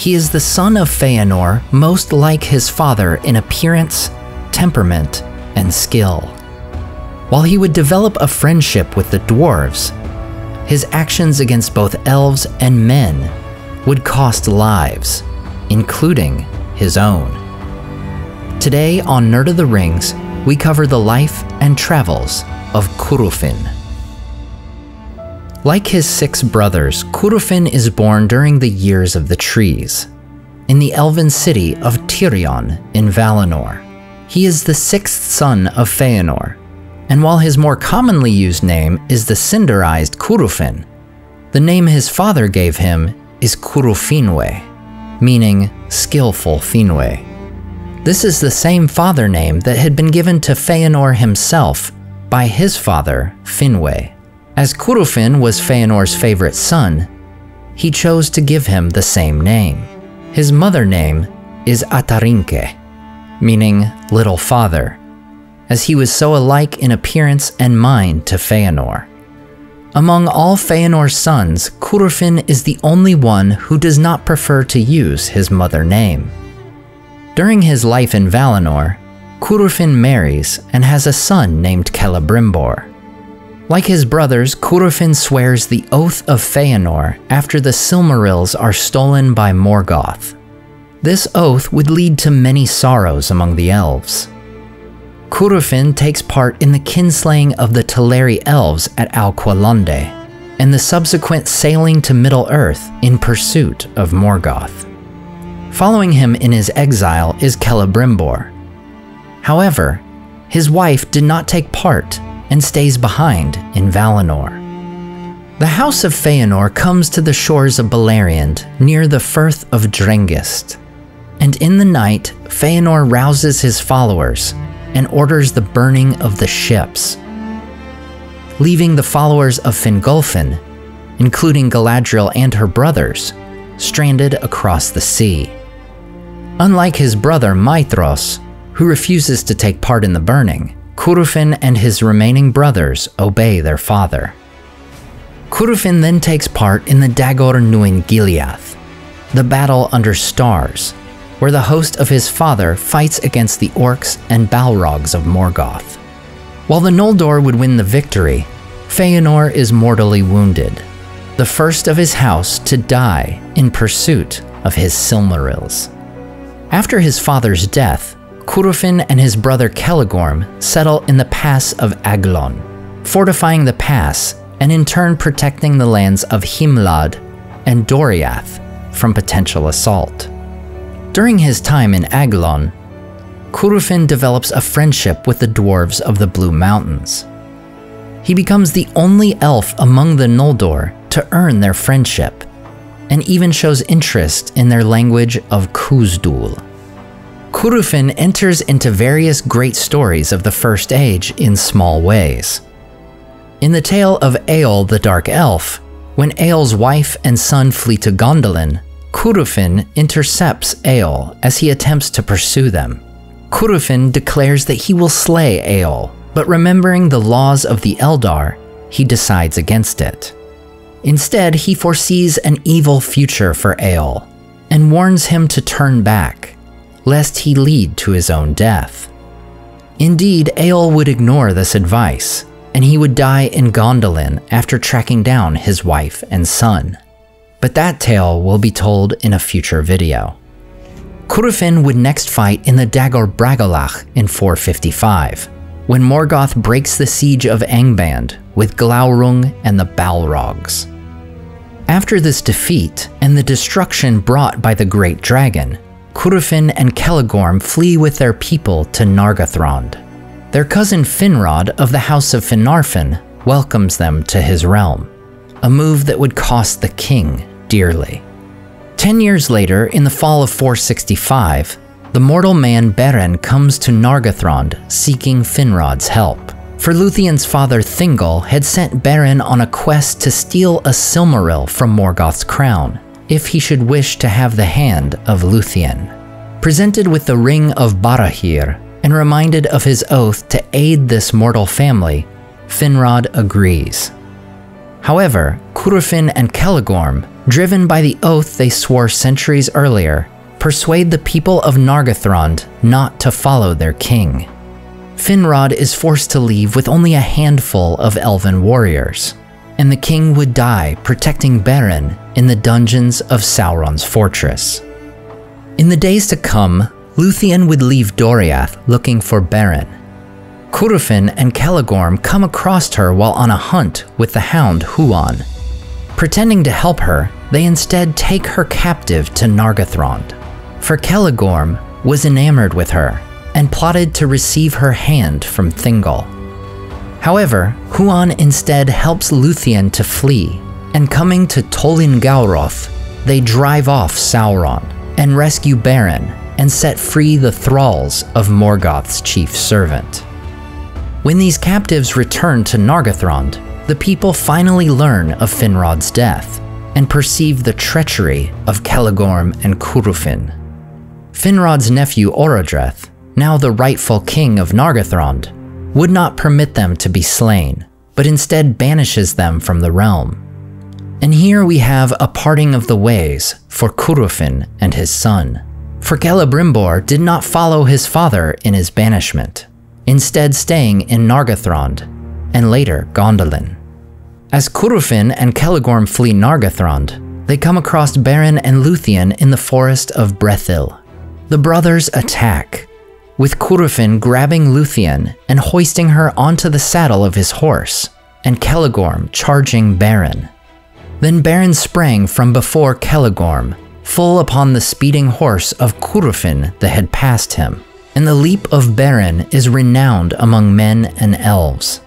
He is the son of Feanor, most like his father in appearance, temperament, and skill. While he would develop a friendship with the dwarves, his actions against both elves and men would cost lives, including his own. Today on Nerd of the Rings, we cover the life and travels of Curufin. Like his 6 brothers, Curufin is born during the Years of the Trees, in the elven city of Tirion in Valinor. He is the 6th son of Feanor, and while his more commonly used name is the Cinderized Curufin, the name his father gave him is Curufinwe, meaning skillful Finwë. This is the same father name that had been given to Feanor himself by his father, Finwë. As Curufin was Feanor's favorite son, he chose to give him the same name. His mother name is Atarinke, meaning little father, as he was so alike in appearance and mind to Feanor. Among all Feanor's sons, Curufin is the only one who does not prefer to use his mother name. During his life in Valinor, Curufin marries and has a son named Celebrimbor. Like his brothers, Curufin swears the Oath of Feanor after the Silmarils are stolen by Morgoth. This oath would lead to many sorrows among the elves. Curufin takes part in the kinslaying of the Teleri elves at Alqualonde, and the subsequent sailing to Middle-earth in pursuit of Morgoth. Following him in his exile is Celebrimbor. However, his wife did not take part and stays behind in Valinor. The House of Feanor comes to the shores of Beleriand near the Firth of Drengist, and in the night, Feanor rouses his followers and orders the burning of the ships, leaving the followers of Fingolfin, including Galadriel and her brothers, stranded across the sea. Unlike his brother Maithros, who refuses to take part in the burning, Curufin and his remaining brothers obey their father. Curufin then takes part in the Dagor Nuin Gileath, the battle under stars, where the host of his father fights against the orcs and balrogs of Morgoth. While the Noldor would win the victory, Feanor is mortally wounded, the first of his house to die in pursuit of his Silmarils. After his father's death, Curufin and his brother Celegorm settle in the Pass of Aglon, fortifying the pass and in turn protecting the lands of Himlad and Doriath from potential assault. During his time in Aglon, Curufin develops a friendship with the dwarves of the Blue Mountains. He becomes the only elf among the Noldor to earn their friendship, and even shows interest in their language of Khuzdul. Curufin enters into various great stories of the First Age in small ways. In the tale of Eol the Dark Elf, when Eol's wife and son flee to Gondolin, Curufin intercepts Eol as he attempts to pursue them. Curufin declares that he will slay Eol, but remembering the laws of the Eldar, he decides against it. Instead, he foresees an evil future for Eol, and warns him to turn back, lest he lead to his own death. Indeed, Eol would ignore this advice, and he would die in Gondolin after tracking down his wife and son. But that tale will be told in a future video. Curufin would next fight in the Dagor Bragollach in 455, when Morgoth breaks the siege of Angband with Glaurung and the Balrogs. After this defeat and the destruction brought by the Great Dragon, Curufin and Celegorm flee with their people to Nargothrond. Their cousin Finrod of the House of Finarfin welcomes them to his realm, a move that would cost the king dearly. 10 years later, in the fall of 465, the mortal man Beren comes to Nargothrond seeking Finrod's help. For Lúthien's father Thingol had sent Beren on a quest to steal a Silmaril from Morgoth's crown, if he should wish to have the hand of Lúthien. Presented with the Ring of Barahir, and reminded of his oath to aid this mortal family, Finrod agrees. However, Curufin and Celegorm, driven by the oath they swore centuries earlier, persuade the people of Nargothrond not to follow their king. Finrod is forced to leave with only a handful of elven warriors, and the king would die protecting Beren in the dungeons of Sauron's fortress. In the days to come, Luthien would leave Doriath looking for Beren. Curufin and Celegorm come across her while on a hunt with the hound Huan. Pretending to help her, they instead take her captive to Nargothrond, for Celegorm was enamored with her and plotted to receive her hand from Thingol. However, Huan instead helps Luthien to flee, and coming to Tolin Gawroth, they drive off Sauron and rescue Beren and set free the thralls of Morgoth's chief servant. When these captives return to Nargothrond, the people finally learn of Finrod's death and perceive the treachery of Celegorm and Curufin. Finrod's nephew Orodreth, now the rightful king of Nargothrond, would not permit them to be slain, but instead banishes them from the realm. And here we have a parting of the ways for Curufin and his son. For Celebrimbor did not follow his father in his banishment, instead staying in Nargothrond, and later Gondolin. As Curufin and Celegorm flee Nargothrond, they come across Beren and Luthien in the forest of Brethil. The brothers attack, with Curufin grabbing Luthien and hoisting her onto the saddle of his horse, and Celegorm charging Beren. Then Beren sprang from before Celegorm, full upon the speeding horse of Curufin that had passed him, and the leap of Beren is renowned among men and elves.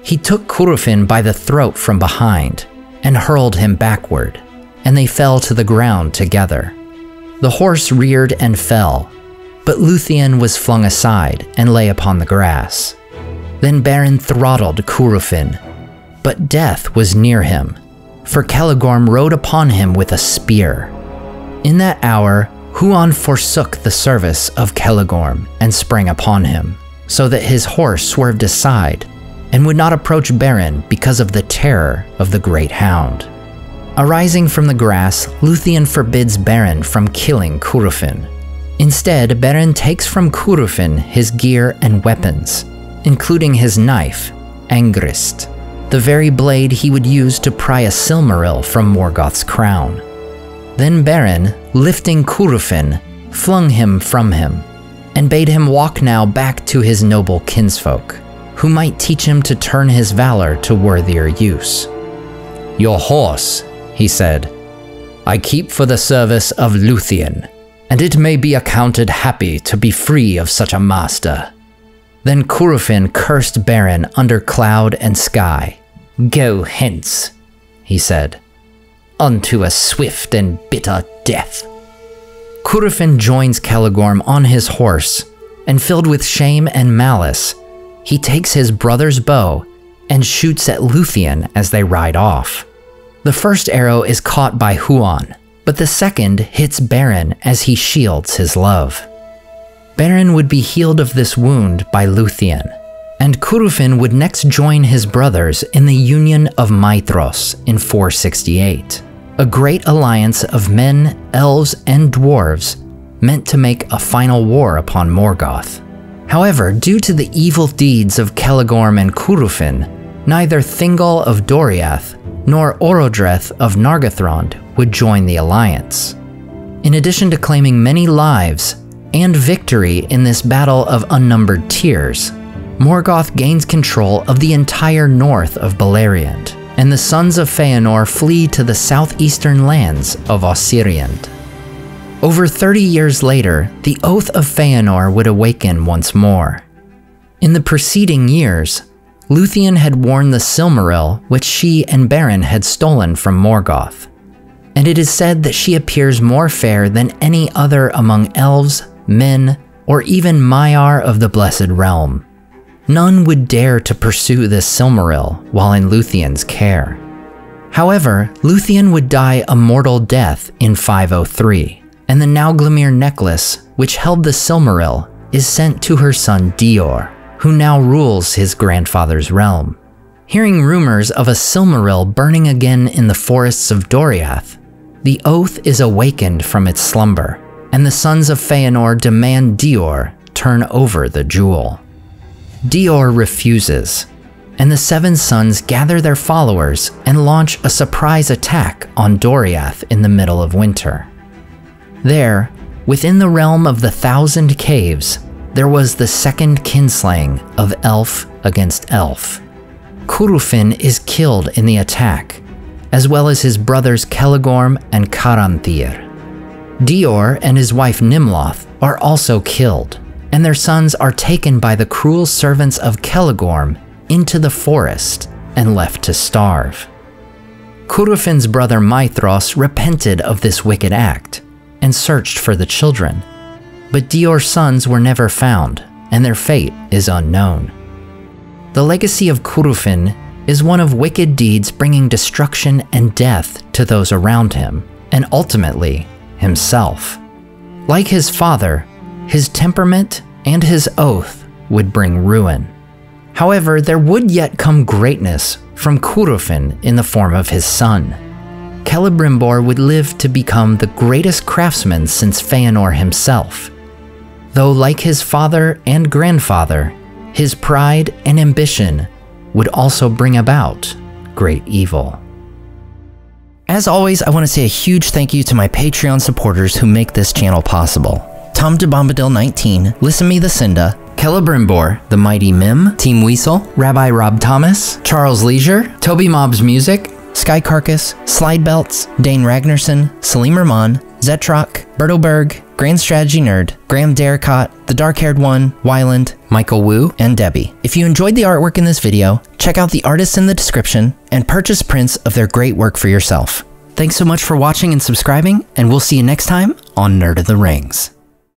He took Curufin by the throat from behind and hurled him backward, and they fell to the ground together. The horse reared and fell, but Luthien was flung aside and lay upon the grass. Then Beren throttled Curufin, but death was near him, for Celegorm rode upon him with a spear. In that hour, Huan forsook the service of Celegorm and sprang upon him, so that his horse swerved aside and would not approach Beren because of the terror of the great hound. Arising from the grass, Luthien forbids Beren from killing Curufin. Instead, Beren takes from Curufin his gear and weapons, including his knife, Angrist, the very blade he would use to pry a silmaril from Morgoth's crown. Then Beren, lifting Curufin, flung him from him, and bade him walk now back to his noble kinsfolk, who might teach him to turn his valor to worthier use. "Your horse," he said, "I keep for the service of Luthien, and it may be accounted happy to be free of such a master." Then Curufin cursed Beren under cloud and sky. "Go hence," he said, "unto a swift and bitter death." Curufin joins Celegorm on his horse, and filled with shame and malice, he takes his brother's bow and shoots at Luthien as they ride off. The first arrow is caught by Huan, but the second hits Beren as he shields his love. Beren would be healed of this wound by Luthien, and Curufin would next join his brothers in the Union of Maedhros in 468, a great alliance of men, elves, and dwarves meant to make a final war upon Morgoth. However, due to the evil deeds of Celegorm and Curufin, neither Thingol of Doriath nor Orodreth of Nargothrond would join the alliance. In addition to claiming many lives and victory in this battle of unnumbered tears, Morgoth gains control of the entire north of Beleriand, and the sons of Feanor flee to the southeastern lands of Osiriand. Over 30 years later, the Oath of Feanor would awaken once more. In the preceding years, Luthien had worn the Silmaril which she and Beren had stolen from Morgoth, and it is said that she appears more fair than any other among elves, men, or even Maiar of the Blessed Realm. None would dare to pursue this Silmaril while in Luthien's care. However, Luthien would die a mortal death in 503, and the Nauglamir necklace, which held the Silmaril, is sent to her son Dior, who now rules his grandfather's realm. Hearing rumors of a silmaril burning again in the forests of Doriath, the oath is awakened from its slumber, and the sons of Feanor demand Dior turn over the jewel. Dior refuses, and the 7 sons gather their followers and launch a surprise attack on Doriath in the middle of winter. There, within the realm of the 1,000 Caves, there was the second kinslaying of elf against elf. Curufin is killed in the attack, as well as his brothers Celegorm and Caranthir. Dior and his wife Nimloth are also killed, and their sons are taken by the cruel servants of Celegorm into the forest and left to starve. Curufin's brother Maithros repented of this wicked act and searched for the children, but Dior's sons were never found, and their fate is unknown. The legacy of Curufin is one of wicked deeds bringing destruction and death to those around him, and ultimately, himself. Like his father, his temperament and his oath would bring ruin. However, there would yet come greatness from Curufin in the form of his son. Celebrimbor would live to become the greatest craftsman since Feanor himself, though like his father and grandfather, his pride and ambition would also bring about great evil. As always, I want to say a huge thank you to my Patreon supporters who make this channel possible. Tom DeBombadil 19, Listen Me the Cinda, Celebrimbor, The Mighty Mim, Team Weasel, Rabbi Rob Thomas, Charles Leisure, Toby Mob's Music, Sky Carcass, Slide Belts, Dane Ragnarsson, Salim Rahman, Zetrock, Berto Berg, Grand Strategy Nerd, Graham Darricott, The Dark-Haired One, Wyland, Michael Wu, and Debbie. If you enjoyed the artwork in this video, check out the artists in the description and purchase prints of their great work for yourself. Thanks so much for watching and subscribing, and we'll see you next time on Nerd of the Rings.